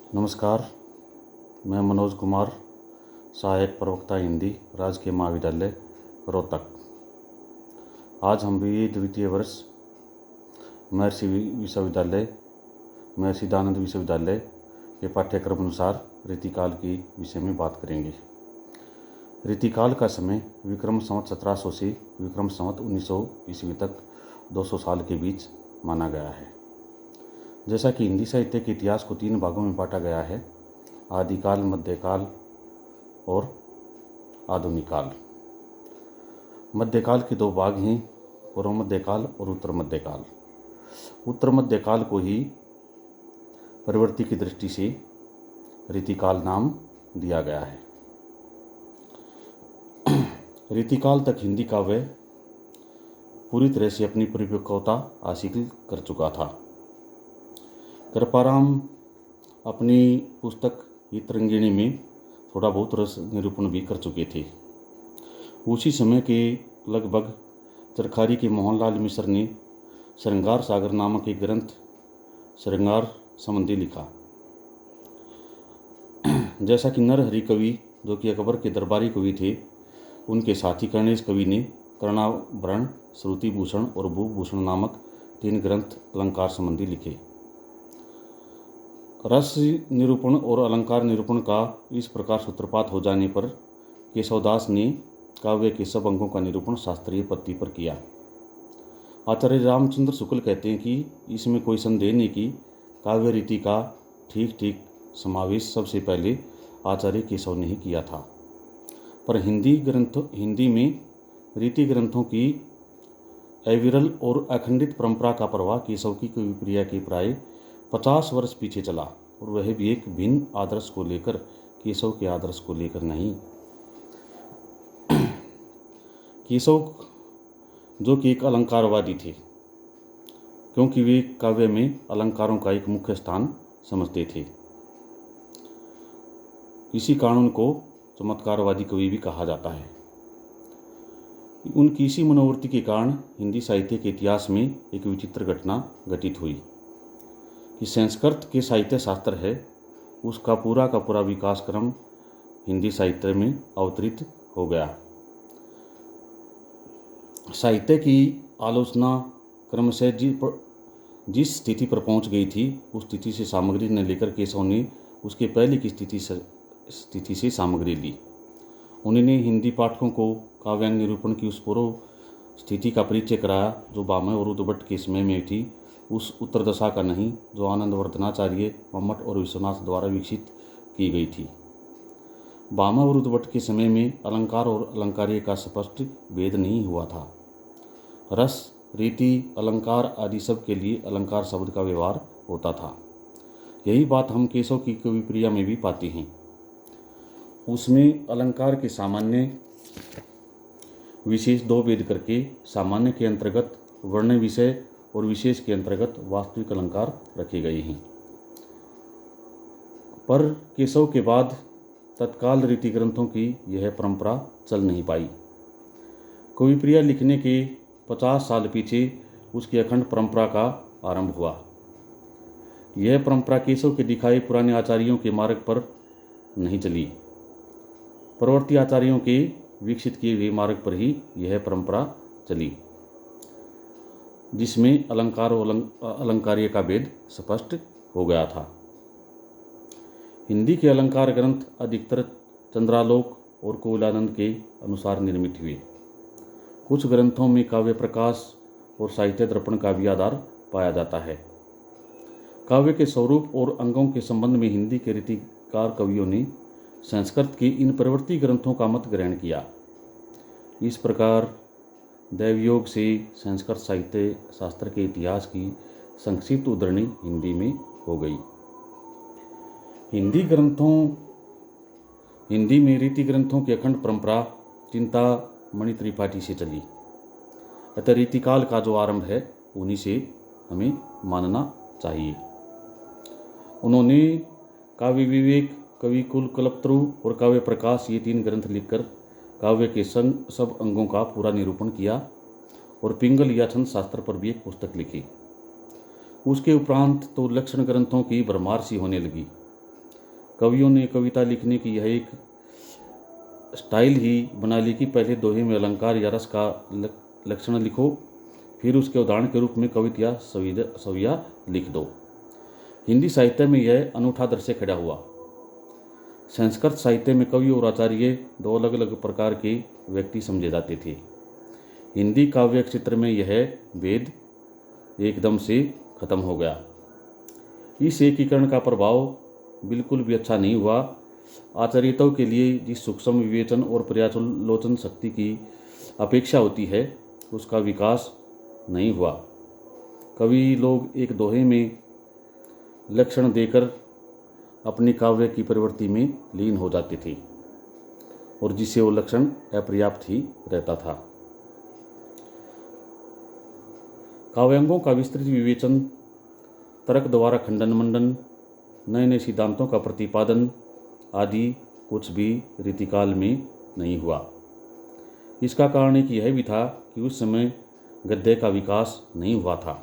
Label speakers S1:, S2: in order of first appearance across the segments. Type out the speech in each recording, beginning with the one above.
S1: नमस्कार। मैं मनोज कुमार, सहायक प्रवक्ता हिंदी, राजकीय महाविद्यालय रोहतक। आज हम भी द्वितीय वर्ष महर्षि विश्वविद्यालय, महर्षि दयानंद विश्वविद्यालय के पाठ्यक्रम अनुसार रीतिकाल के विषय में बात करेंगे। रीतिकाल का समय विक्रम संवत 1700 से विक्रम संवत 1900 ईस्वी तक 200 साल के बीच माना गया है। जैसा कि हिंदी साहित्य के इतिहास को 3 भागों में बांटा गया है: आदिकाल, मध्यकाल और आधुनिक काल। मध्यकाल के 2 भाग हैं, पूर्व मध्यकाल और उत्तर मध्यकाल। उत्तर मध्यकाल को ही प्रवृत्ति की दृष्टि से रीतिकाल नाम दिया गया है। रीतिकाल तक हिंदी काव्य पूरी तरह से अपनी परिपक्वता हासिल कर चुका था। कृपाराम अपनी पुस्तक हितरंगिणी में थोड़ा बहुत रस निरूपण भी कर चुके थे। उसी समय के लगभग चरखारी के मोहनलाल मिश्र ने श्रृंगार सागर नामक एक ग्रंथ श्रृंगार संबंधी लिखा। जैसा कि नरहरि कवि, जो कि अकबर के दरबारी कवि थे, उनके साथी कर्णेश कवि ने कर्णाभरण, श्रुतिभूषण और भूभूषण नामक 3 ग्रंथ अलंकार संबंधी लिखे। रस निरूपण और अलंकार निरूपण का इस प्रकार सूत्रपात हो जाने पर केशवदास ने काव्य के सब अंगों का निरूपण शास्त्रीय पद्धति पर किया। आचार्य रामचंद्र शुक्ल कहते हैं कि इसमें कोई संदेह नहीं कि काव्य रीति का ठीक ठीक समावेश सबसे पहले आचार्य केशव ने ही किया था। पर हिंदी में रीति ग्रंथों की अविरल और अखंडित परंपरा का प्रवाह केशव की कविप्रिया के प्राय 50 वर्ष पीछे चला, और वह भी एक भिन्न आदर्श को लेकर, केशव के आदर्श को लेकर नहीं। केशव जो कि एक अलंकारवादी थे, क्योंकि वे काव्य में अलंकारों का एक मुख्य स्थान समझते थे। इसी कारण उनको चमत्कारवादी कवि भी कहा जाता है। उनकी इसी मनोवृत्ति के कारण हिंदी साहित्य के इतिहास में एक विचित्र घटना घटित हुई कि संस्कृत के साहित्य शास्त्र है, उसका पूरा का पूरा विकास क्रम हिंदी साहित्य में अवतरित हो गया। साहित्य की आलोचना क्रमशः जिस स्थिति पर पहुंच गई थी, उस स्थिति से सामग्री न लेकर केशव ने उसके पहले की स्थिति से सामग्री ली। उन्होंने हिंदी पाठकों को काव्यांग निरूपण की उस पूर्व स्थिति का परिचय कराया जो भामह और उद्भट के समय में थी, उस उत्तर दशा का नहीं जो आनंदवर्धनाचार्य, मम्मट और विश्वनाथ द्वारा विकसित की गई थी। भामह और उद्भट के समय में अलंकार और अलंकार्य का स्पष्ट भेद नहीं हुआ था। रस, रीति, अलंकार आदि सब के लिए अलंकार शब्द का व्यवहार होता था। यही बात हम केशव की कविप्रिया में भी पाते हैं। उसमें अलंकार के सामान्य विशेष 2 भेद करके सामान्य के अंतर्गत वर्ण विषय और विशेष के अंतर्गत वास्तविक अलंकार रखे गए हैं। पर केशव के बाद तत्काल रीति ग्रंथों की यह परंपरा चल नहीं पाई। कविप्रिया लिखने के 50 साल पीछे उसकी अखंड परंपरा का आरंभ हुआ। यह परंपरा केशव के दिखाए पुराने आचार्यों के मार्ग पर नहीं चली, परवर्ती आचार्यों के विकसित किए हुए मार्ग पर ही यह परंपरा चली, जिसमें अलंकार और अलंकार्य का भेद स्पष्ट हो गया था। हिंदी के अलंकार ग्रंथ अधिकतर चंद्रालोक और कोविलानंद के अनुसार निर्मित हुए। कुछ ग्रंथों में काव्य प्रकाश और साहित्य दर्पण का भी आधार पाया जाता है। काव्य के स्वरूप और अंगों के संबंध में हिंदी के रीतिकार कवियों ने संस्कृत के इन प्रवृत्ति ग्रंथों का मत ग्रहण किया। इस प्रकार दैवयोग से संस्कृत साहित्य शास्त्र के इतिहास की संक्षिप्त उद्धरणी हिंदी में हो गई। हिंदी में रीति ग्रंथों की अखंड परंपरा चिंतामणि त्रिपाठी से चली। अतः रीतिकाल का जो आरंभ है उन्हीं से हमें मानना चाहिए। उन्होंने काव्य विवेक, कवि कुल, कल्पतरु और काव्य प्रकाश ये 3 ग्रंथ लिखकर काव्य के सब अंगों का पूरा निरूपण किया और पिंगल या छंद शास्त्र पर भी एक पुस्तक लिखी। उसके उपरांत तो लक्षण ग्रंथों की भरमार सी होने लगी। कवियों ने कविता लिखने की यह एक स्टाइल ही बना ली कि पहले दोहे में अलंकार या रस का लक्षण लिखो, फिर उसके उदाहरण के रूप में कविता या सविया लिख दो। हिंदी साहित्य में यह अनूठा दृश्य खड़ा हुआ। संस्कृत साहित्य में कवि और आचार्य दो अलग अलग प्रकार के व्यक्ति समझे जाते थे। हिंदी काव्य क्षेत्र में यह भेद एकदम से खत्म हो गया। इस एकीकरण का प्रभाव बिल्कुल भी अच्छा नहीं हुआ। आचार्यताओं के लिए जिस सूक्ष्म विवेचन और पर्यालोचन शक्ति की अपेक्षा होती है उसका विकास नहीं हुआ। कवि लोग एक दोहे में लक्षण देकर अपने काव्य की प्रवृत्ति में लीन हो जाते थे और जिससे वो लक्षण अपर्याप्त ही रहता था। काव्यांगों का विस्तृत विवेचन, तर्क द्वारा खंडन मंडन, नए नए सिद्धांतों का प्रतिपादन आदि कुछ भी रीतिकाल में नहीं हुआ। इसका कारण एक यह भी था कि उस समय गद्य का विकास नहीं हुआ था।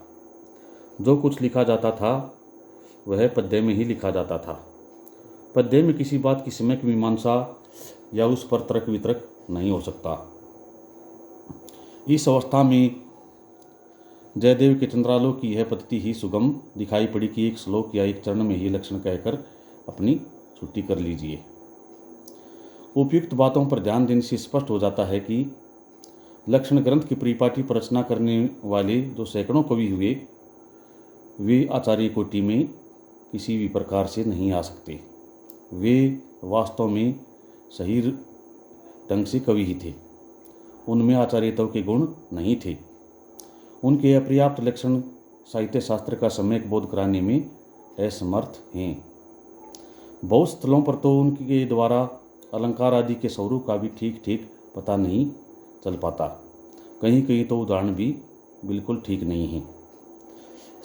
S1: जो कुछ लिखा जाता था वह पद्य में ही लिखा जाता था। पद्य में किसी बात की सम्यक मीमांसा या उस पर तर्क वितर्क नहीं हो सकता। इस अवस्था में जयदेव के चंद्रालोक की यह पद्धति ही सुगम दिखाई पड़ी कि एक श्लोक या एक चरण में ही लक्षण कहकर अपनी छुट्टी कर लीजिए। उपयुक्त बातों पर ध्यान देने से स्पष्ट हो जाता है कि लक्षण ग्रंथ की परिपाटी पर रचना करने वाले जो सैकड़ों कवि हुए वे आचार्य कोटि में किसी भी प्रकार से नहीं आ सकते। वे वास्तव में सही ढंग से कवि ही थे। उनमें आचार्यताओं के गुण नहीं थे। उनके अपर्याप्त लक्षण साहित्य शास्त्र का सम्यक बोध कराने में असमर्थ हैं। बहुत स्थलों पर तो उनके द्वारा अलंकार आदि के स्वरूप का भी ठीक ठीक पता नहीं चल पाता। कहीं कहीं तो उदाहरण भी बिल्कुल ठीक नहीं है।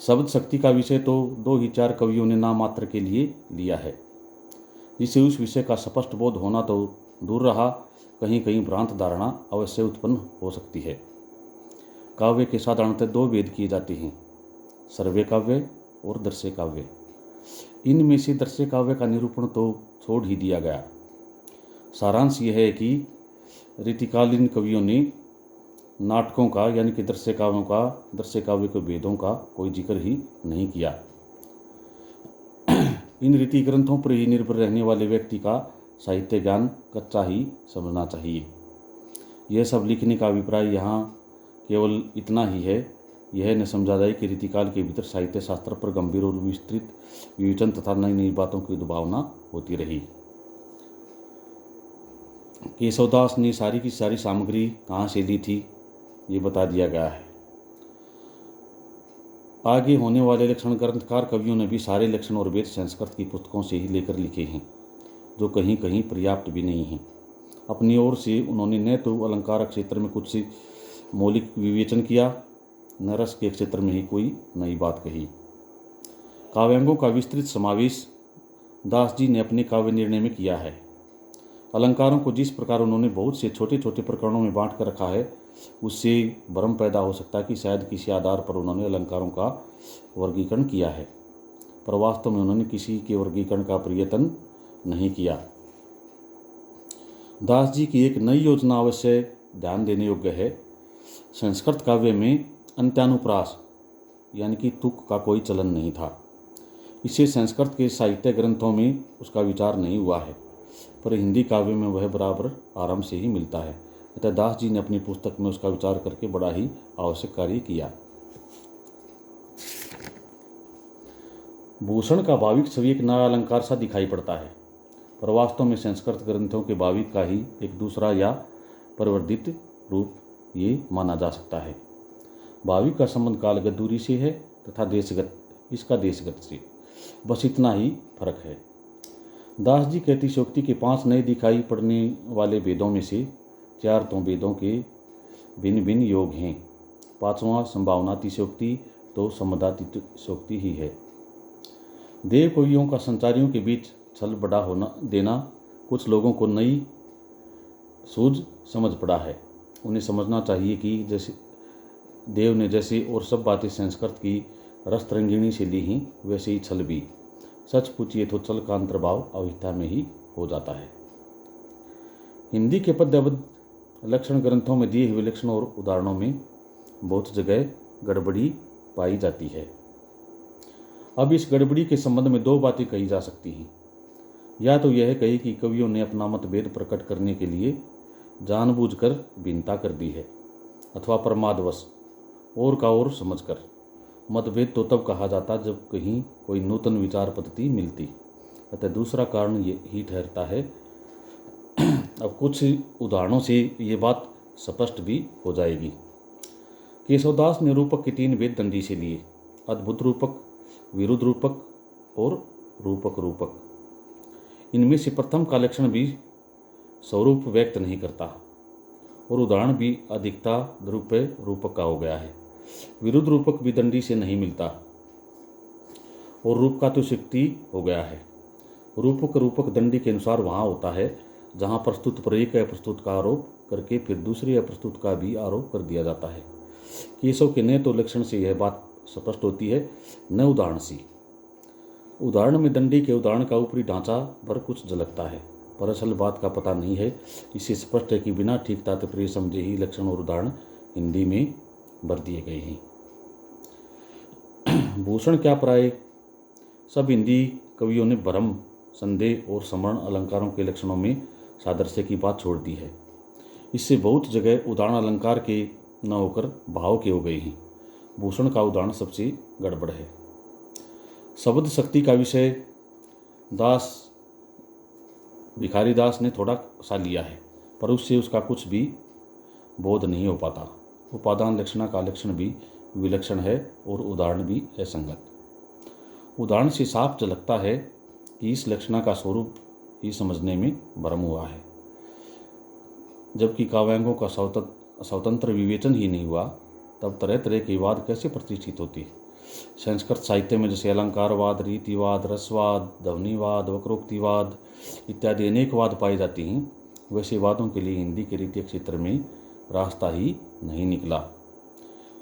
S1: शब्द शक्ति का विषय तो 2 ही 4 कवियों ने नाम मात्र के लिए लिया है, जिससे उस विषय का स्पष्ट बोध होना तो दूर रहा, कहीं कहीं भ्रांत धारणा अवश्य उत्पन्न हो सकती है। काव्य के साधारणतः 2 भेद किए जाते हैं, सर्वे काव्य और दृश्य काव्य। इनमें से दृश्य काव्य का निरूपण तो छोड़ ही दिया गया। सारांश यह है कि रीतिकालीन कवियों ने नाटकों का यानी कि दृश्य काव्य के भेदों का कोई जिक्र ही नहीं किया। इन रीति ग्रंथों पर ही निर्भर रहने वाले व्यक्ति का साहित्य ज्ञान कच्चा ही समझना चाहिए। यह सब लिखने का अभिप्राय यहाँ केवल इतना ही है, यह न समझा जाए कि रीतिकाल के भीतर साहित्य शास्त्र पर गंभीर और विस्तृत विवेचन तथा नई नई बातों की उद्भावना होती रही। केशवदास ने सारी की सारी सामग्री कहाँ से ली थी ये बता दिया गया है। आगे होने वाले लक्षण ग्रंथकार कवियों ने भी सारे लक्षण और वेद संस्कृत की पुस्तकों से ही लेकर लिखे हैं, जो कहीं कहीं पर्याप्त भी नहीं हैं। अपनी ओर से उन्होंने न तो अलंकार क्षेत्र में कुछ मौलिक विवेचन किया, न रस के क्षेत्र में ही कोई नई बात कही। काव्यांगों का विस्तृत समावेश दास जी ने अपने काव्य निर्णय में किया है। अलंकारों को जिस प्रकार उन्होंने बहुत से छोटे छोटे प्रकरणों में बांट कर रखा है, उससे भ्रम पैदा हो सकता है कि शायद किसी आधार पर उन्होंने अलंकारों का वर्गीकरण किया है, पर वास्तव में उन्होंने किसी के वर्गीकरण का प्रयत्न नहीं किया। दास जी की एक नई योजना अवश्य ध्यान देने योग्य है। संस्कृत काव्य में अंत्यानुप्रास यानी कि तुक का कोई चलन नहीं था। इससे संस्कृत के साहित्य ग्रंथों में उसका विचार नहीं हुआ है, पर हिंदी काव्य में वह बराबर आराम से ही मिलता है। अतः दास जी ने अपनी पुस्तक में उसका विचार करके बड़ा ही आवश्यक कार्य किया। भूषण का भाविक छवि एक नया अलंकार सा दिखाई पड़ता है, पर वास्तव में संस्कृत ग्रंथों के भाविक का ही एक दूसरा या परिवर्धित रूप ये माना जा सकता है। भाविक का संबंध कालगत दूरी से है तथा इसका देशगत से, बस इतना ही फर्क है। दास जी के अतिशयोक्ति के 5 नए दिखाई पड़ने वाले वेदों में से 4 तो वेदों के भिन्न भिन्न योग हैं। 5वां संभावनातिशयोक्ति तो संबंधातिशयोक्ति ही है। देव कवियों का संचारियों के बीच छल बड़ा होना देना कुछ लोगों को नई सूझ समझ पड़ा है। उन्हें समझना चाहिए कि जैसे देव ने जैसे और सब बातें संस्कृत की रस तरंगिणी से ली हैं, वैसे ही छल भी सच पूछिए तो चल का अंतर्भाव अवस्था में ही हो जाता है। हिंदी के पद्यबद्ध लक्षण ग्रंथों में दिए हुए लक्षणों और उदाहरणों में बहुत जगह गड़बड़ी पाई जाती है। अब इस गड़बड़ी के संबंध में दो बातें कही जा सकती हैं। या तो यह कही कि कवियों ने अपना मतभेद प्रकट करने के लिए जानबूझकर भिन्नता कर दी है, अथवा प्रमादवश और का और समझकर। मतभेद तो तब कहा जाता जब कहीं कोई नूतन विचार पद्धति मिलती। अतः दूसरा कारण यही ठहरता है। अब कुछ उदाहरणों से ये बात स्पष्ट भी हो जाएगी। केशवदास ने रूपक के 3 भेद दंडी से लिए: अद्भुत रूपक, विरुद्ध रूपक और रूपक रूपक। इनमें से प्रथम का लक्षण भी स्वरूप व्यक्त नहीं करता और उदाहरण भी अधिकता द्रुपय रूपक का हो गया है। विरुद्ध रूपक भी दंडी से नहीं मिलता और रूप का तो शक्ति हो गया है। रूपक रूपक दंडी के अनुसार वहाँ होता है जहाँ प्रस्तुत पर एक अप्रस्तुत का आरोप करके फिर दूसरे अप्रस्तुत का भी आरोप कर दिया जाता है। केशव के न तो लक्षण से यह बात स्पष्ट होती है, न उदाहरण से। उदाहरण में दंडी के उदाहरण का ऊपरी ढांचा भर कुछ झलकता है, पर असल बात का पता नहीं है। इससे स्पष्ट है कि बिना ठीक तात्पर्य समझे ही लक्षण और उदाहरण हिंदी में भर दिए गए हैं। भूषण क्या प्राय सब हिंदी कवियों ने भ्रम, संदेह और समरण अलंकारों के लक्षणों में सादृश्य की बात छोड़ दी है। इससे बहुत जगह उदाहरण अलंकार के न होकर भाव के हो गए हैं। भूषण का उदाहरण सबसे गड़बड़ है। शब्द शक्ति का विषय भिखारी दास ने थोड़ा सा लिया है, पर उससे उसका कुछ भी बोध नहीं हो पाता। उपादान लक्षणा का लक्षण भी विलक्षण है और उदाहरण भी असंगत। उदाहरण से साफ झलकता है कि इस लक्षणा का स्वरूप ही समझने में भ्रम हुआ है, जबकि काव्यांगों का स्वतंत्र विवेचन ही नहीं हुआ। तब तरह तरह के वाद कैसे प्रतिष्ठित होते। संस्कृत साहित्य में जैसे अलंकारवाद, रीतिवाद, रसवाद, ध्वनिवाद, वक्रोक्तिवाद इत्यादि अनेक वाद पाए जाते हैं, वैसे वादों के लिए हिंदी के रीति क्षेत्र में रास्ता ही नहीं निकला।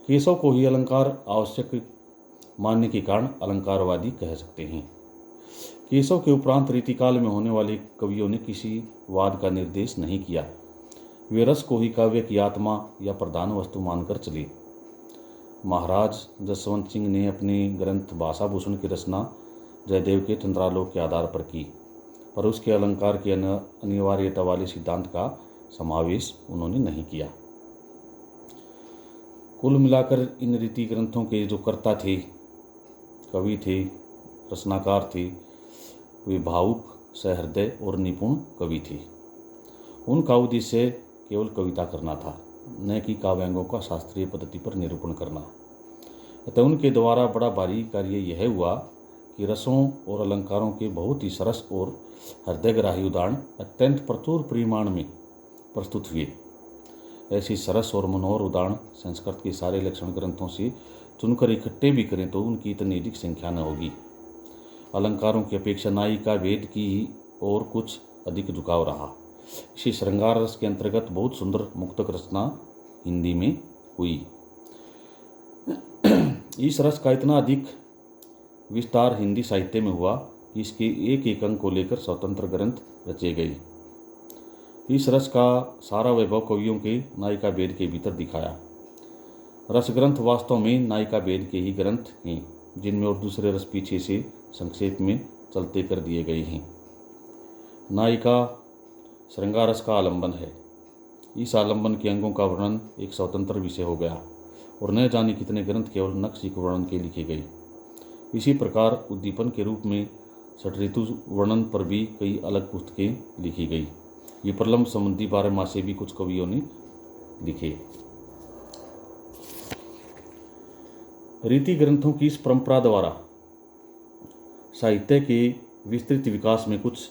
S1: केशव को ही अलंकार आवश्यक मानने के कारण अलंकारवादी कह सकते हैं। केशव के उपरांत रीतिकाल में होने वाले कवियों ने किसी वाद का निर्देश नहीं किया। वे रस को ही काव्य की आत्मा या प्रधान वस्तु मानकर चले। महाराज जसवंत सिंह ने अपने ग्रंथ भाषाभूषण की रचना जयदेव के चंद्रालोक के आधार पर की, पर उसके अलंकार के अनिवार्यता वाले सिद्धांत का समावेश उन्होंने नहीं किया। कुल मिलाकर इन रीति ग्रंथों के जो कर्ता थे, कवि थे, रचनाकार थे, वे भावुक, सहृदय और निपुण कवि थे। उनका उद्देश्य केवल कविता करना था, न कि काव्यांगों का शास्त्रीय पद्धति पर निरूपण करना। अतः उनके द्वारा बड़ा भारी कार्य यह हुआ कि रसों और अलंकारों के बहुत ही सरस और हृदयग्राही उदाहरण अत्यंत प्रचुर परिमाण में प्रस्तुत हुए। ऐसी सरस और मनोहर उदाहरण संस्कृत के सारे लक्षण ग्रंथों से चुनकर इकट्ठे भी करें तो उनकी इतनी अधिक संख्या न होगी। अलंकारों की अपेक्षा नायिका भेद की ही और कुछ अधिक झुकाव रहा। इसी श्रृंगार रस के अंतर्गत बहुत सुंदर मुक्तक रचना हिंदी में हुई। इस रस का इतना अधिक विस्तार हिंदी साहित्य में हुआ कि इसके एक एक अंग को लेकर स्वतंत्र ग्रंथ रचे गए। इस रस का सारा वैभव कवियों के नायिका भेद के भीतर दिखाया। रस ग्रंथ वास्तव में नायिका भेद के ही ग्रंथ हैं, जिनमें और दूसरे रस पीछे से संक्षेप में चलते कर दिए गए हैं। नायिका श्रृंगार रस का आलंबन है। इस आलंबन के अंगों का वर्णन एक स्वतंत्र विषय हो गया और न जाने कितने ग्रंथ केवल नक्श के वर्णन के लिखे गए। इसी प्रकार उद्दीपन के रूप में षटऋतु वर्णन पर भी कई अलग पुस्तकें लिखी गई। ये प्रलंब संबंधी 12 मासे भी कुछ कवियों ने लिखे। रीति ग्रंथों की इस परंपरा द्वारा साहित्य के विस्तृत विकास में कुछ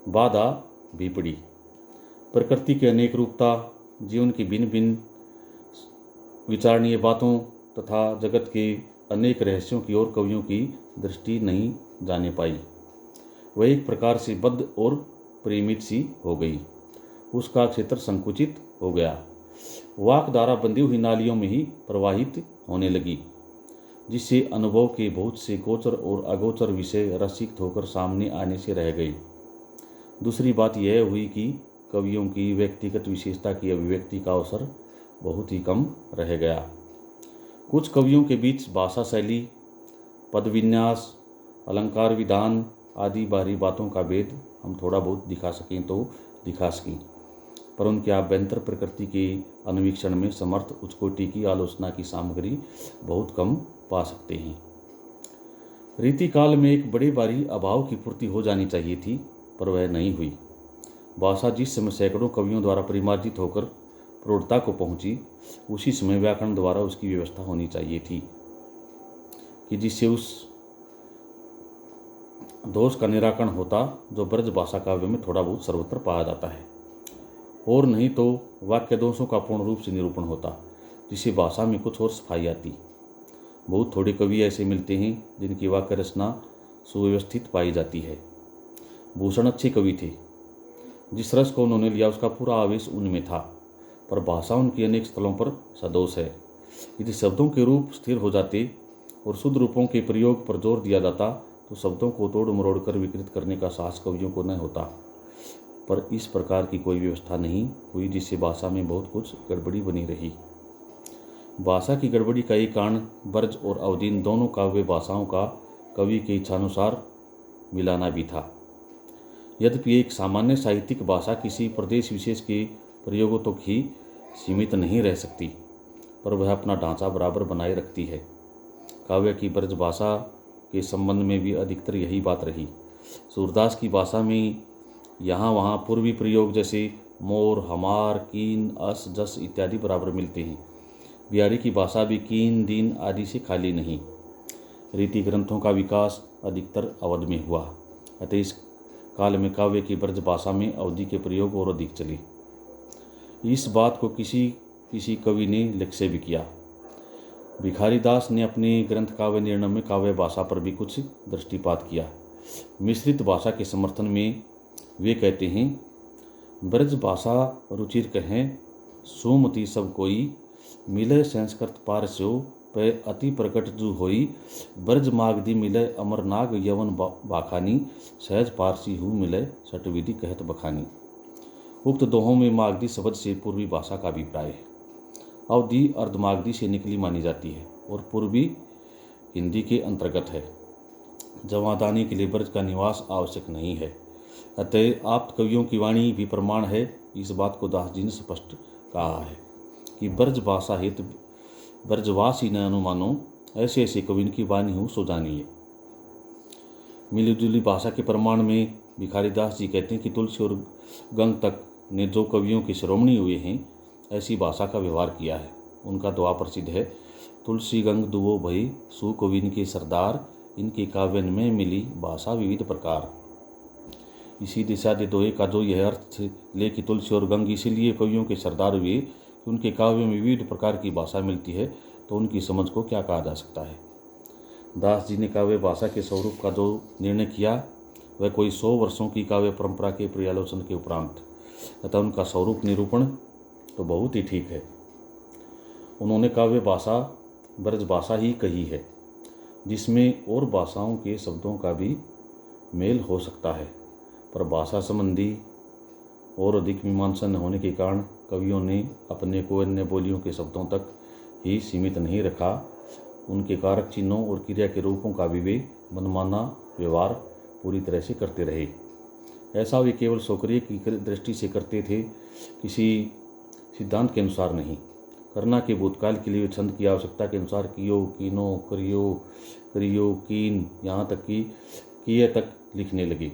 S1: बाधा भी पड़ी। प्रकृति की अनेक रूपता, जीवन की भिन्न भिन्न विचारणीय बातों तथा जगत के अनेक रहस्यों की ओर कवियों की दृष्टि नहीं जाने पाई। वह एक प्रकार से बद्ध और परिमित सी हो गई। उसका क्षेत्र संकुचित हो गया। वाक धारा बंधी हुई नालियों में ही प्रवाहित होने लगी। जिससे अनुभव के बहुत से गोचर और अगोचर विषय रसिक होकर सामने आने से रह गए। दूसरी बात यह हुई कि कवियों की व्यक्तिगत विशेषता की अभिव्यक्ति का अवसर बहुत ही कम रह गया। कुछ कवियों के बीच भाषा शैली, पद विन्यास, अलंकार विधान आदि बाहरी बातों का भेद हम थोड़ा बहुत दिखा सकें तो दिखा सकें, पर उनके आभ्यंतर प्रकृति के अन्वेषण में समर्थ उच्च कोटि की आलोचना की सामग्री बहुत कम पा सकते हैं। रीतिकाल में एक बड़े भारी अभाव की पूर्ति हो जानी चाहिए थी, पर वह नहीं हुई। भाषा जिस समय सैकड़ों कवियों द्वारा परिमार्जित होकर प्रौढ़ता को पहुंची, उसी समय व्याकरण द्वारा उसकी व्यवस्था होनी चाहिए थी कि जिससे उस दोष का निराकरण होता जो ब्रज भाषा काव्य में थोड़ा बहुत सर्वत्र पाया जाता है, और नहीं तो वाक्य दोषों का पूर्ण रूप से निरूपण होता, जिससे भाषा में कुछ और सफाई आती। बहुत थोड़े कवि ऐसे मिलते हैं जिनकी वाक्य रचना सुव्यवस्थित पाई जाती है। भूषण अच्छे कवि थे, जिस रस को उन्होंने लिया उसका पूरा आवेश उनमें था, पर भाषा उनकी अनेक स्थलों पर सदोष है। यदि शब्दों के रूप स्थिर हो जाते और शुद्ध रूपों के प्रयोग पर जोर दिया जाता तो शब्दों को तोड़ मरोड़ कर विकृत करने का साहस कवियों को न होता, पर इस प्रकार की कोई व्यवस्था नहीं हुई, जिससे भाषा में बहुत कुछ गड़बड़ी बनी रही। भाषा की गड़बड़ी का एक कारण ब्रज और अवधीन दोनों काव्य भाषाओं का कवि के इच्छानुसार मिलाना भी था। यद्यपि एक सामान्य साहित्यिक भाषा किसी प्रदेश विशेष के प्रयोगों तक ही सीमित नहीं रह सकती, पर वह अपना ढांचा बराबर बनाए रखती है। काव्य की ब्रज भाषा के संबंध में भी अधिकतर यही बात रही। सूरदास की भाषा में यहाँ वहाँ पूर्वी प्रयोग जैसे मोर, हमार, कीन, अस, जस इत्यादि बराबर मिलते हैं। बिहारी की भाषा भी कीन, दीन आदि से खाली नहीं। रीति ग्रंथों का विकास अधिकतर अवध में हुआ, अतः इस काल में काव्य की ब्रज भाषा में अवधि के प्रयोग और अधिक चले। इस बात को किसी कवि ने लक्ष्य भी किया। भिखारी दास ने अपने ग्रंथ काव्य निर्णय में काव्य भाषा पर भी कुछ दृष्टिपात किया। मिश्रित भाषा के समर्थन में वे कहते हैं, ब्रज भाषा रुचिर कहें सुमति सब कोई, मिले संस्कृत पारस्यो पे अति प्रकट जू होई, ब्रज मागधी मिले अमरनाग यवन बाखानी, सहज पारसी हूँ मिले सटविधि कहत बखानी। उक्त दोहों में मागधी शब्द से पूर्वी भाषा का अभिप्राय है। अवधि अर्धमागधी से निकली मानी जाती है और पूर्वी हिंदी के अंतर्गत है। जमादानी के लिए ब्रज का निवास आवश्यक नहीं है, अतः आप्त कवियों की वाणी भी प्रमाण है। इस बात को दास जी ने स्पष्ट कहा है कि ब्रज भाषा हित ब्रजवासी न अनुमानो, ऐसे ऐसे कवि की वाणी हो सो जानिए। मिलीजुली भाषा के प्रमाण में भिखारी दास जी कहते हैं कि तुलसी और गंग तक ने जो कवियों के शिरोमणि हुए हैं, ऐसी भाषा का व्यवहार किया है। उनका दुआ प्रसिद्ध है, तुलसी गंग दुवो भई सु कविन के सरदार, इनके काव्यन में मिली भाषा विविध प्रकार। इसी दिशा दे दोहे का जो यह अर्थ ले कि तुलसी और गंग इसीलिए कवियों के सरदार हुए कि उनके काव्य में विविध प्रकार की भाषा मिलती है, तो उनकी समझ को क्या कहा जा सकता है। दास जी ने काव्य भाषा के स्वरूप का जो निर्णय किया वह कोई 100 वर्षों की काव्य परंपरा के पर्यालोचन के उपरांत, तथा उनका स्वरूप निरूपण तो बहुत ही ठीक है। उन्होंने काव्य भाषा ब्रज भाषा ही कही है, जिसमें और भाषाओं के शब्दों का भी मेल हो सकता है, पर भाषा संबंधी और अधिक मीमांसा न होने के कारण कवियों ने अपने को अन्य बोलियों के शब्दों तक ही सीमित नहीं रखा। उनके कारक चिन्हों और क्रिया के रूपों का भी वे मनमाना व्यवहार पूरी तरह से करते रहे। ऐसा वे केवल सौकर्य की दृष्टि से करते थे, किसी सिद्धांत के अनुसार नहीं। करना के भूतकाल के लिए छंद की आवश्यकता के अनुसार कियो, कीनो, करियो, करियो, कीन, यहाँ तक कि किए तक लिखने लगे।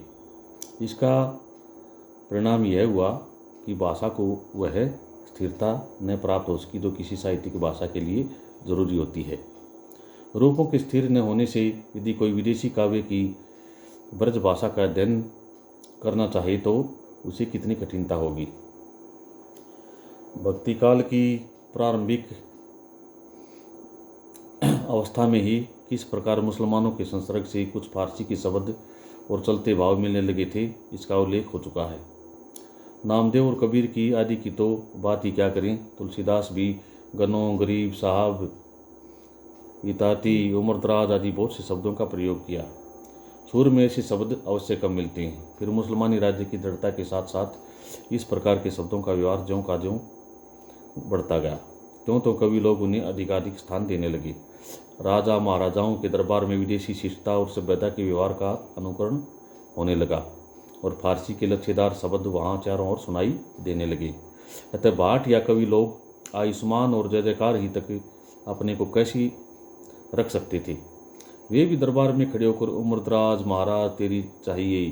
S1: इसका परिणाम यह हुआ कि भाषा को वह स्थिरता न प्राप्त हो सकी जो किसी साहित्यिक भाषा के लिए जरूरी होती है। रूपों के स्थिर न होने से यदि कोई विदेशी काव्य की ब्रज भाषा का अध्ययन करना चाहे तो उसे कितनी कठिनता होगी। भक्ति काल की प्रारंभिक अवस्था में ही किस प्रकार मुसलमानों के संसर्ग से कुछ फारसी के शब्द और चलते भाव मिलने लगे थे, इसका उल्लेख हो चुका है। नामदेव और कबीर की आदि की तो बात ही क्या करें। तुलसीदास भी गनो, गरीब, साहब इताती, उम्रदराज आदि बहुत से शब्दों का प्रयोग किया। सूर में ऐसे शब्द अवश्य कम मिलते हैं। फिर मुसलमानी राज्य की दृढ़ता के साथ साथ इस प्रकार के शब्दों का व्यवहार ज्यों का ज्यों बढ़ता गया, त्यों तो कवि लोग उन्हें अधिकाधिक स्थान देने लगे। राजा महाराजाओं के दरबार में विदेशी शिष्टता और सभ्यता के व्यवहार का अनुकरण होने लगा और फारसी के लच्छेदार शब्द वहाँ चारों ओर सुनाई देने लगे। अतः भाट या कवि लोग आयुष्मान और जय जयकार ही तक अपने को कैसी रख सकते थे। वे भी दरबार में खड़े होकर उम्रदराज महाराज तेरी चाहिए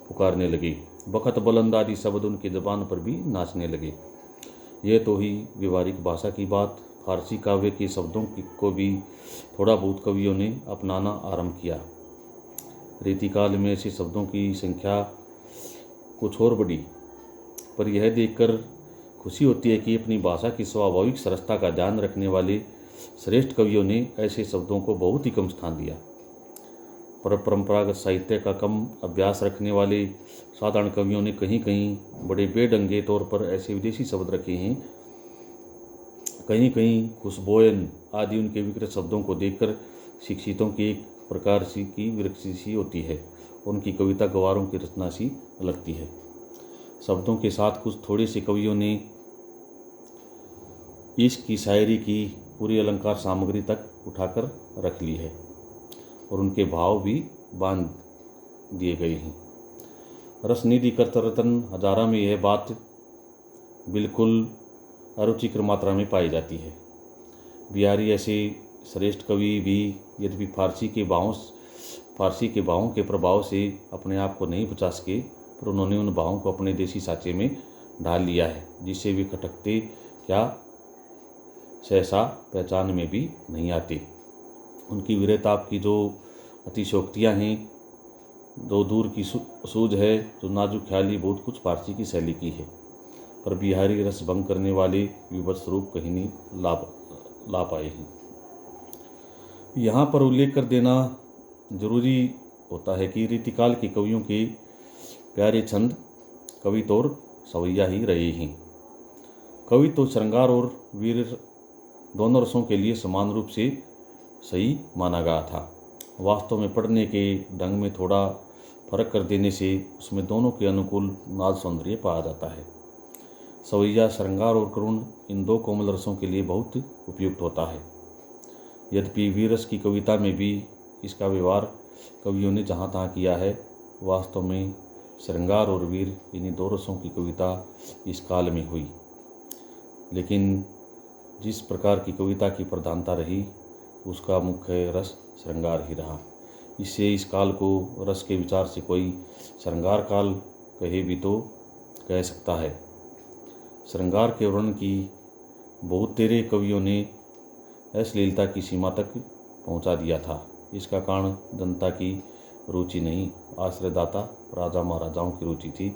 S1: पुकारने लगे। बखत बुलंद आदि शब्द उनके जबान पर भी नाचने लगे। यह तो ही व्यवहारिक भाषा की बात। फारसी काव्य के शब्दों को भी थोड़ा बहुत कवियों ने अपनाना आरंभ किया। रीतिकाल में ऐसे शब्दों की संख्या कुछ और बढ़ी, पर यह देखकर खुशी होती है कि अपनी भाषा की स्वाभाविक सरसता का ध्यान रखने वाले श्रेष्ठ कवियों ने ऐसे शब्दों को बहुत ही कम स्थान दिया। पर परंपरागत साहित्य का कम अभ्यास रखने वाले साधारण कवियों ने कहीं कहीं बड़े बेढंगे तौर पर ऐसे विदेशी शब्द रखे हैं। कहीं कहीं खुशबोयन आदि उनके विकृत शब्दों को देखकर शिक्षितों की एक प्रकार सी की विरक्ति सी होती है। उनकी कविता गवारों की रचना सी लगती है। शब्दों के साथ कुछ थोड़े से कवियों ने इश्क की शायरी की पूरी अलंकार सामग्री तक उठाकर रख ली है और उनके भाव भी बांध दिए गए हैं। रसनिधि करतरतन हजारा में यह बात बिल्कुल अरुचिकर मात्रा में पाई जाती है। बिहारी ऐसे श्रेष्ठ कवि भी यद्यपि फारसी के भावों के प्रभाव से अपने आप को नहीं बचा सके, पर उन्होंने उन भावों को अपने देसी साँचे में ढाल लिया है, जिससे वे खटकते क्या सहसा पहचान में भी नहीं आते। उनकी वीरताप की जो अतिशोक्तियाँ हैं, जो दूर की सूझ है, जो नाजुक ख्याली, बहुत कुछ फारसी की शैली की है, पर बिहारी रस भंग करने वाले विभत्स रूप कहीं नहीं ला पाए हैं। यहाँ पर उल्लेख कर देना जरूरी होता है कि रीतिकाल के कवियों के प्यारे छंद कवित और सवैया ही रहे हैं। कवि तो श्रृंगार और वीर दोनों रसों के लिए समान रूप से सही माना गया था। वास्तव में पढ़ने के ढंग में थोड़ा फर्क कर देने से उसमें दोनों के अनुकूल नाद सौंदर्य पाया जाता है। सवैया, श्रृंगार और करुण इन दो कोमल रसों के लिए बहुत उपयुक्त होता है। यद्यपि वीरस की कविता में भी इसका व्यवहार कवियों ने जहाँ तहाँ किया है, वास्तव में श्रृंगार और वीर इन्हीं दो रसों की कविता इस काल में हुई। लेकिन जिस प्रकार की कविता की प्रधानता रही, उसका मुख्य रस श्रृंगार ही रहा। इससे इस काल को रस के विचार से कोई श्रृंगार काल कहे भी तो कह सकता है। श्रृंगार के वर्णन की बहुत तेरे कवियों ने अश्लीलता की सीमा तक पहुंचा दिया था। इसका कारण जनता की रुचि नहीं, आश्रयदाता राजा महाराजाओं की रुचि थी,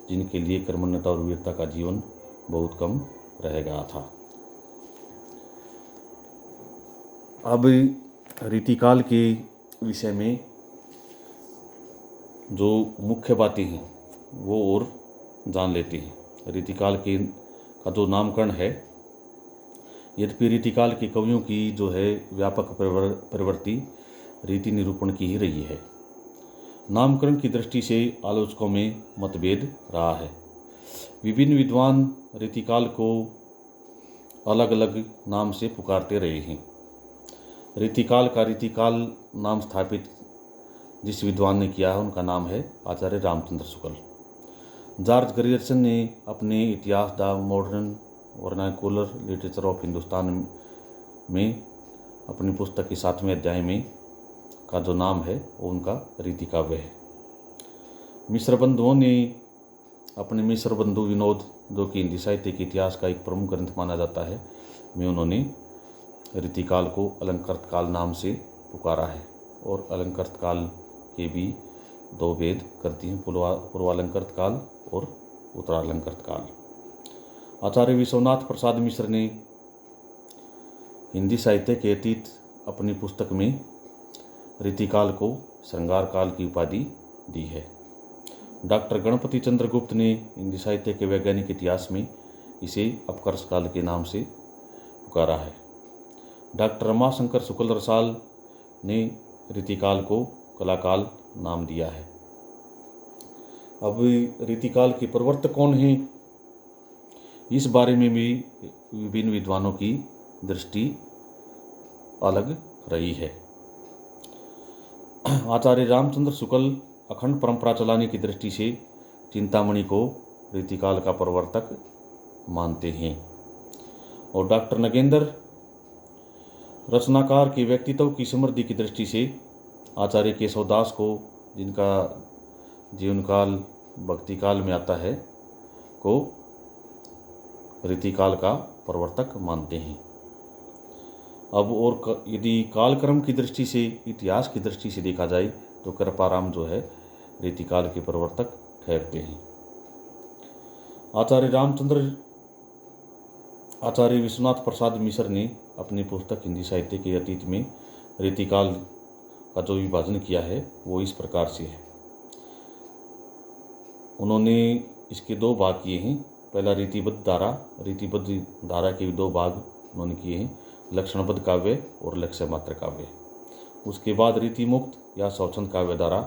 S1: जिनके लिए कर्मण्यता और वीरता का जीवन बहुत कम रह गया था। अब रीतिकाल के विषय में जो मुख्य बातें हैं वो और जान लेते हैं। रीतिकाल का जो नामकरण है, यद्यपि रीतिकाल के कवियों की जो है व्यापक प्रवृत्ति रीति निरूपण की ही रही है। नामकरण की दृष्टि से आलोचकों में मतभेद रहा है। विभिन्न विद्वान रीतिकाल को अलग अलग नाम से पुकारते रहे हैं। रीतिकाल नाम स्थापित जिस विद्वान ने किया है, उनका नाम है आचार्य रामचंद्र शुक्ल। जॉर्ज ग्रियर्सन ने अपने इतिहास the modern vernacular literature of Hindustan में अपनी पुस्तक के 7वें अध्याय में का जो नाम है वो उनका रीतिकाव्य है। मिश्र बंधुओं ने अपने मिश्र बंधु विनोद, जो कि हिंदी साहित्य के इतिहास का एक प्रमुख ग्रंथ माना जाता है, में उन्होंने रीतिकाल को अलंकृत काल नाम से पुकारा है। और अलंकृत काल के भी दो भेद करती हैं, पूर्वालंकृत काल और उत्तरालंकृत काल। आचार्य विश्वनाथ प्रसाद मिश्र ने हिंदी साहित्य के अतीत अपनी पुस्तक में रीतिकाल को श्रृंगार काल की उपाधि दी है। डॉक्टर गणपति चंद्र गुप्त ने हिंदी साहित्य के वैज्ञानिक इतिहास में इसे अपकर्ष काल के नाम से पुकारा है। डॉक्टर रमाशंकर शुक्ल रसाल ने रीतिकाल को कलाकाल नाम दिया है। अब रीतिकाल के प्रवर्तक कौन हैं, इस बारे में भी विभिन्न विद्वानों की दृष्टि अलग रही है। आचार्य रामचंद्र शुक्ल अखंड परंपरा चलाने की दृष्टि से चिंतामणि को रीतिकाल का प्रवर्तक मानते हैं, और डॉक्टर नगेंद्र रचनाकार के व्यक्तित्व की समृद्धि की दृष्टि से आचार्य केशवदास को, जिनका जीवनकाल भक्तिकाल में आता है, को रीतिकाल का प्रवर्तक मानते हैं। अब और यदि कालक्रम की दृष्टि से, इतिहास की दृष्टि से देखा जाए तो कृपाराम जो है रीतिकाल के प्रवर्तक ठहरते हैं। आचार्य विश्वनाथ प्रसाद मिश्र ने अपनी पुस्तक हिंदी साहित्य के अतीत में रीतिकाल का जो विभाजन किया है वो इस प्रकार से है। उन्होंने इसके दो भाग किए हैं। पहला रीतिबद्ध धारा के दो भाग उन्होंने किए हैं, लक्षणबद्ध काव्य और लक्ष्य मात्र काव्य। उसके बाद रीतिमुक्त या स्वच्छंद काव्य धारा,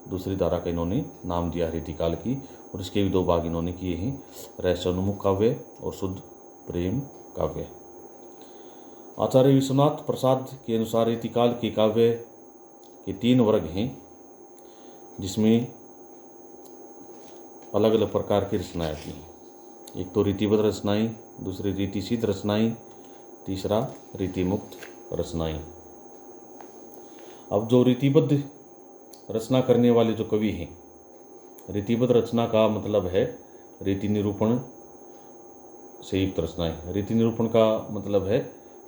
S1: दूसरी धारा का इन्होंने नाम दिया रीतिकाल की, और इसके भी दो भाग इन्होंने किए हैं, रहस्योन्मुख काव्य और शुद्ध प्रेम काव्य। आचार्य विश्वनाथ प्रसाद के अनुसार रीतिकाल के काव्य के 3 वर्ग हैं, जिसमें अलग अलग प्रकार की रचनाएं आती हैं। एक तो रीतिबद्ध रचनाएं, दूसरी रीतिसिद्ध रचनाएं, तीसरा रीतिमुक्त रचनाएं। अब जो रीतिबद्ध रचना करने वाले जो कवि हैं, रीतिबद्ध रचना का मतलब है रीति निरूपण से युक्त रचनाएं। रीति निरूपण का मतलब है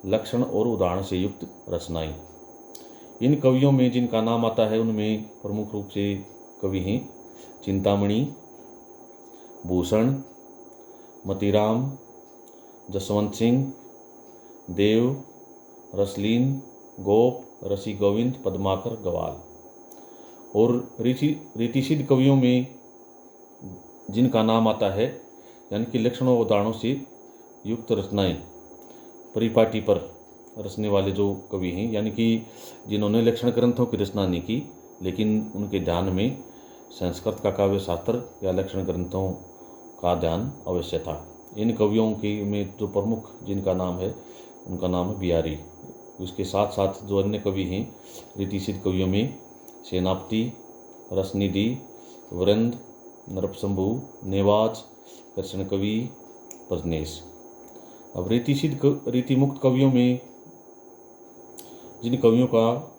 S1: लक्षण और उदाहरण से युक्त रचनाएं। इन कवियों में जिनका नाम आता है उनमें प्रमुख रूप से कवि हैं चिंतामणि, भूषण, मतीराम, जसवंत सिंह, देव, रसलीन, गोप, रसी गोविंद, पद्माकर, गवाल। और रीतिसिद्ध कवियों में जिनका नाम आता है, यानी कि लक्षणों और उदाहरणों से युक्त रचनाएं, परिपाटी पर रचने वाले जो कवि हैं, यानी कि जिन्होंने लक्षण ग्रंथों की रचना नहीं की, लेकिन उनके ध्यान में संस्कृत का काव्य शास्त्र या लक्षण ग्रंथों का ध्यान अवश्य था। इन कवियों की में जो प्रमुख जिनका नाम है उनका नाम है बिहारी। उसके साथ साथ जो अन्य कवि हैं रीतिसिद्ध कवियों में सेनापति, रसनिधि, वृंद, नरपशंभु, नेवाज, कृष्ण कवि, प्रजनेश। अब रीतिमुक्त कवियों में जिन कवियों का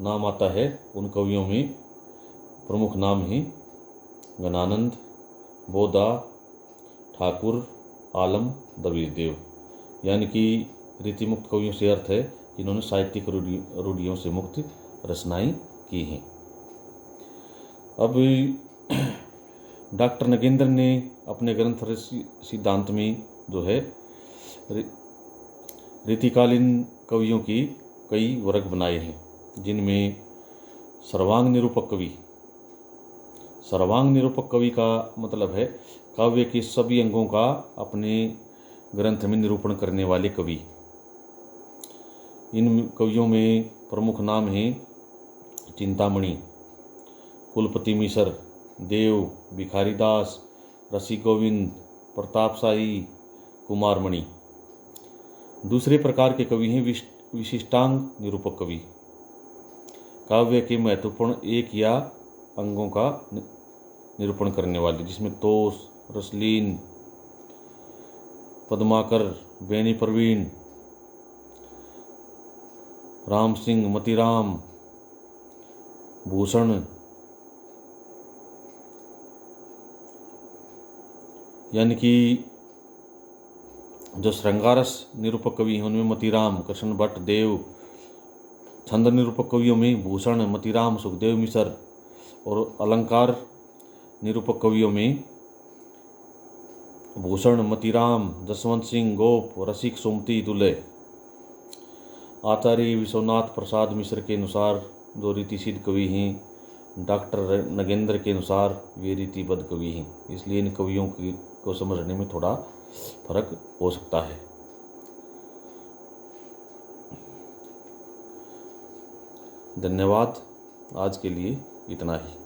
S1: नाम आता है उन कवियों में प्रमुख नाम हैं गणानंद, बोधा, ठाकुर, आलम, दबीरदेव। यानी कि रीतिमुक्त कवियों से अर्थ है जिन्होंने साहित्यिक रूढ़ियों से मुक्त रचनाएं की हैं। अब डॉक्टर नगेंद्र ने अपने ग्रंथ सिद्धांत में जो है रीतिकालीन कवियों की कई वर्ग बनाए हैं, जिनमें सर्वांग निरूपक कवि का मतलब है काव्य के सभी अंगों का अपने ग्रंथ में निरूपण करने वाले कवि। इन कवियों में प्रमुख नाम हैं चिंतामणि, कुलपति मिश्र, देव, भिखारीदास, रसी गोविंद, प्रतापशाही, कुमारमणि। दूसरे प्रकार के कवि हैं विशिष्टांग निरूपक कवि, काव्य के महत्वपूर्ण एक या अंगों का निरूपण करने वाले, जिसमें तोष, रसलीन, पद्माकर, बेनी प्रवीण, राम सिंह, मतीराम, भूषण, यानी कि जो श्रृंगारस निरूपक कवि हैं उनमें मतीराम, कृष्ण भट्ट, देव। छंद निरूपक कवियों में भूषण, मतीराम, सुखदेव मिश्र। और अलंकार निरूपक कवियों में भूषण, मतीराम, जसवंत सिंह, गोप, रसिक, सुमति, दुल्हे। आचार्य विश्वनाथ प्रसाद मिश्र के अनुसार जो रीतिसिद्ध कवि हैं, डॉक्टर नगेंद्र के अनुसार वे रीतिबद्ध कवि हैं। इसलिए इन कवियों को समझने में थोड़ा फर्क हो सकता है। धन्यवाद। आज के लिए इतना ही।